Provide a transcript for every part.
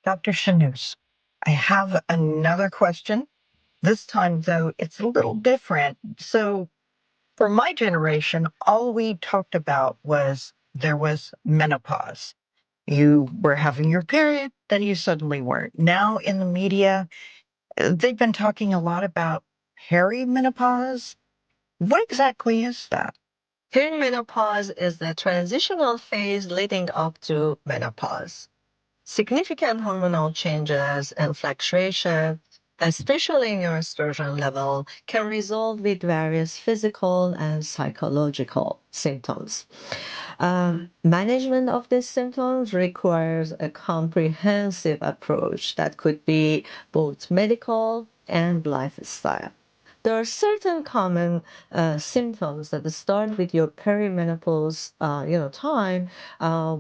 Dr. Chanus, I have another question. This time, though, it's a little different. So, for my generation, all we talked about was there was menopause. You were having your period, then you suddenly weren't. Now, in the media, they've been talking a lot about perimenopause. What exactly is that? Perimenopause is the transitional phase leading up to menopause. Significant hormonal changes and fluctuation, especially in your estrogen level, can result with various physical and psychological symptoms. Management of these symptoms requires a comprehensive approach that could be both medical and lifestyle. There are certain common symptoms that start with your perimenopause, time,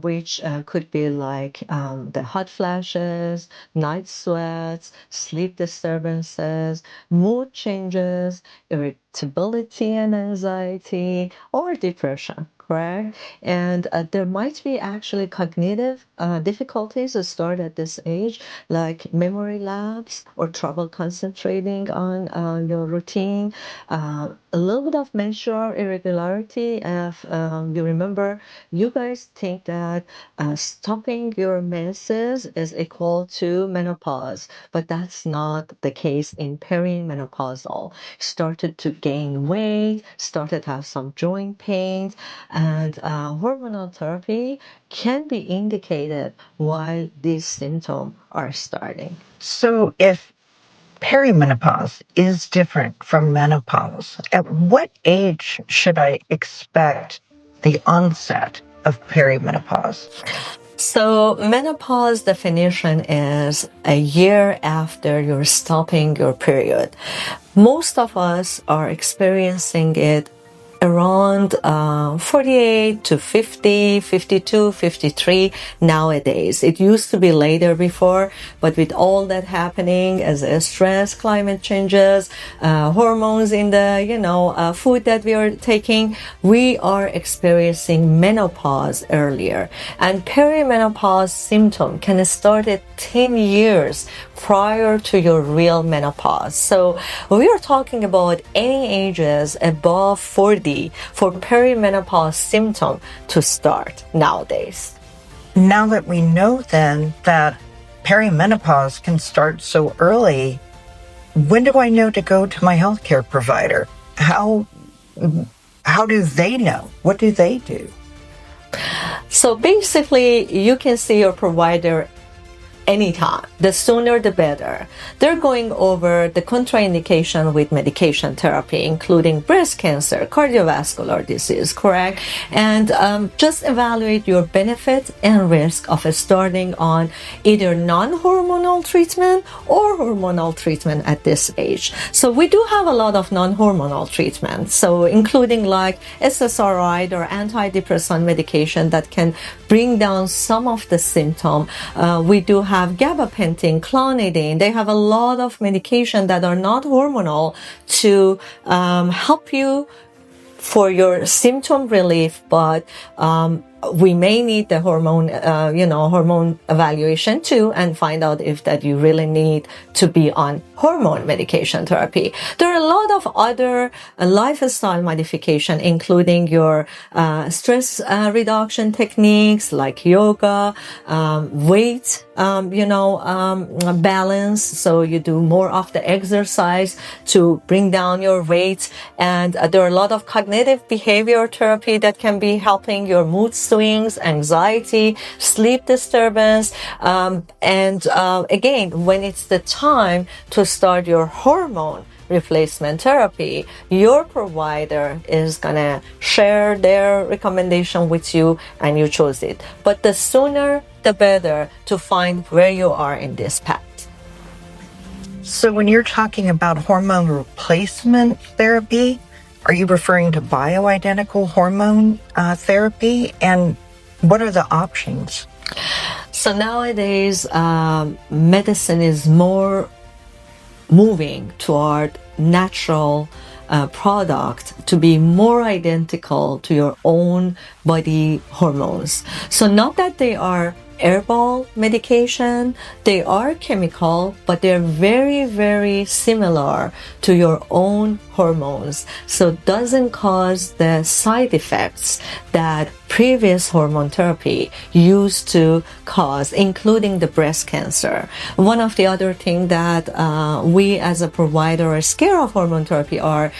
which could be like the hot flashes, night sweats, sleep disturbances, mood changes, irritability and anxiety, or depression. Correct. And there might be actually cognitive difficulties that start at this age, like memory lapse or trouble concentrating on your routine, a little bit of menstrual irregularity. If you remember, you guys think that stopping your menses is equal to menopause, but that's not the case in perimenopausal. Started to gain weight, started to have some joint pains, and hormonal therapy can be indicated while these symptoms are starting. So, if perimenopause is different from menopause, at what age should I expect the onset of perimenopause? So, menopause definition is a year after you're stopping your period. Most of us are experiencing it around 48 to 50, 52, 53 nowadays. It used to be later before, but with all that happening as stress, climate changes, hormones in the, food that we are taking, we are experiencing menopause earlier. And perimenopause symptom can start at 10 years prior to your real menopause. So we are talking about any ages above 40 for perimenopause symptom to start nowadays. Now that we know then that perimenopause can start so early, when do I know to go to my healthcare provider? How do they know? What do they do? So basically, you can see your provider anytime. The sooner the better. They're going over the contraindication with medication therapy, including breast cancer, cardiovascular disease, correct? And just evaluate your benefit and risk of starting on either non-hormonal treatment or hormonal treatment at this age. So we do have a lot of non-hormonal treatments, so including like SSRI or antidepressant medication that can bring down some of the symptom. We do have gabapentin, clonidine. They have a lot of medication that are not hormonal to help you for your symptom relief, but we may need the hormone evaluation too, and find out if that you really need to be on hormone medication therapy. There are a lot of other lifestyle modification, including your stress reduction techniques like yoga, weight, balance. So you do more of the exercise to bring down your weight. And there are a lot of cognitive behavior therapy that can be helping your mood swings, anxiety, sleep disturbance. Again, when it's the time to start your hormone replacement therapy, your provider is gonna share their recommendation with you and you choose it. But the sooner the better to find where you are in this path. So when you're talking about hormone replacement therapy, are you referring to bioidentical hormone therapy? And what are the options? So nowadays, medicine is more moving toward natural product to be more identical to your own body hormones. So not that they are herbal medication. They are chemical, but they're very, very similar to your own hormones. So it doesn't cause the side effects that previous hormone therapy used to cause, including the breast cancer. One of the other things that we as a provider are scared of hormone therapy are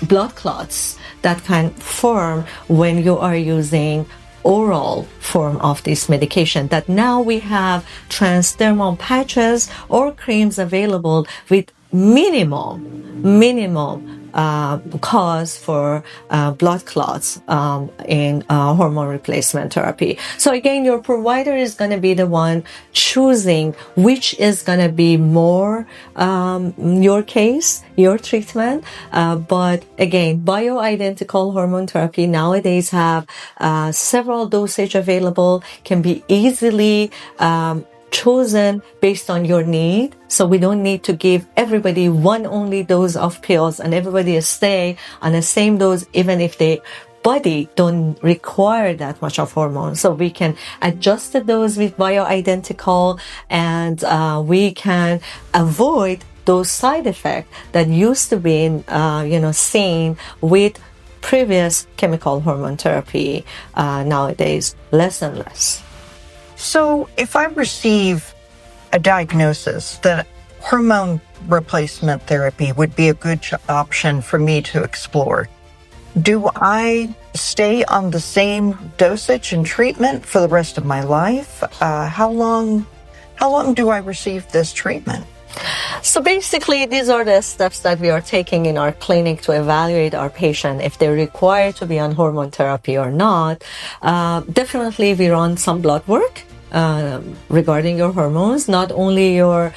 blood clots that can form when you are using oral form of this medication. That now we have transdermal patches or creams available with minimum cause for blood clots in hormone replacement therapy. So again, your provider is going to be the one choosing which is going to be more your case, your treatment. But again, bioidentical hormone therapy nowadays have several dosage available, can be easily chosen based on your need. So we don't need to give everybody one only dose of pills and everybody stay on the same dose even if they body don't require that much of hormone. So we can adjust the dose with bioidentical, and we can avoid those side effects that used to be seen with previous chemical hormone therapy. Nowadays less and less. So if I receive a diagnosis that hormone replacement therapy would be a good option for me to explore, do I stay on the same dosage and treatment for the rest of my life? How long do I receive this treatment? So basically, these are the steps that we are taking in our clinic to evaluate our patient if they're required to be on hormone therapy or not. Definitely, we run some blood work regarding your hormones, not only your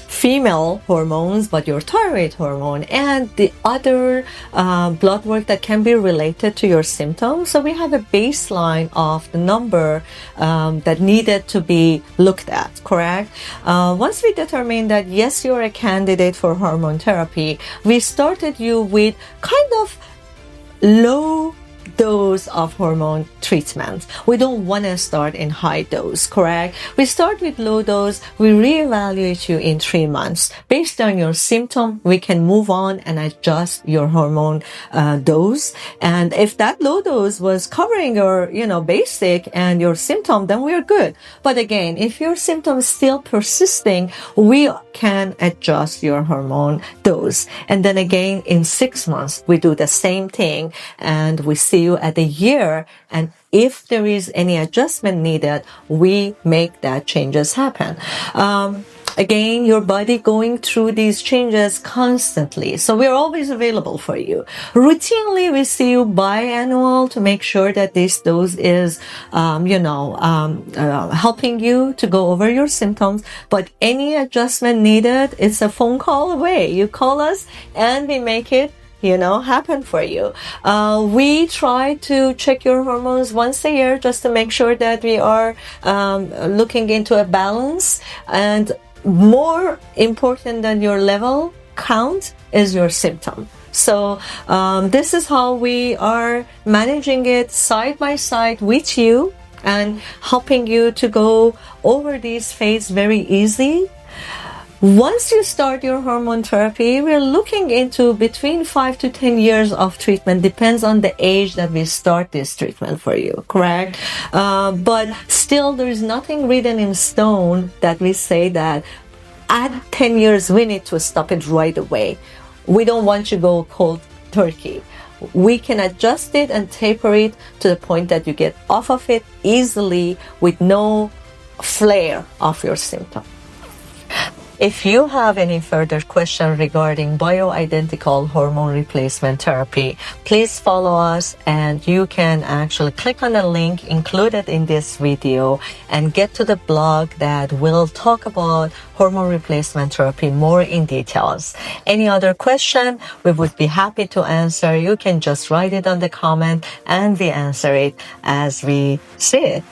female hormones, but your thyroid hormone and the other blood work that can be related to your symptoms. So we have a baseline of the number that needed to be looked at, correct? Once we determine that, yes, you're a candidate for hormone therapy, we started you with kind of low dose of hormone treatment. We don't want to start in high dose, correct? We start with low dose. We reevaluate you in 3 months. Based on your symptom, we can move on and adjust your hormone dose. And if that low dose was covering your, basic and your symptom, then we're good. But again, if your symptoms still persisting, we can adjust your hormone dose. And then again, in 6 months, we do the same thing and we see you at a year, and if there is any adjustment needed, we make that changes happen. Again, your body going through these changes constantly. So we're always available for you. Routinely, we see you biannual to make sure that this dose is, helping you to go over your symptoms. But any adjustment needed, it's a phone call away. You call us and we make it happen for you. We try to check your hormones once a year just to make sure that we are looking into a balance. And more important than your level count is your symptom. So this is how we are managing it side by side with you and helping you to go over this phase very easy. Once you start your hormone therapy, we're looking into between 5 to 10 years of treatment. Depends on the age that we start this treatment for you, correct? But still, there is nothing written in stone that we say that at 10 years, we need to stop it right away. We don't want you to go cold turkey. We can adjust it and taper it to the point that you get off of it easily with no flare of your symptom. If you have any further question regarding bioidentical hormone replacement therapy, please follow us and you can actually click on the link included in this video and get to the blog that will talk about hormone replacement therapy more in details. Any other question, we would be happy to answer. You can just write it on the comment and we answer it as we see it.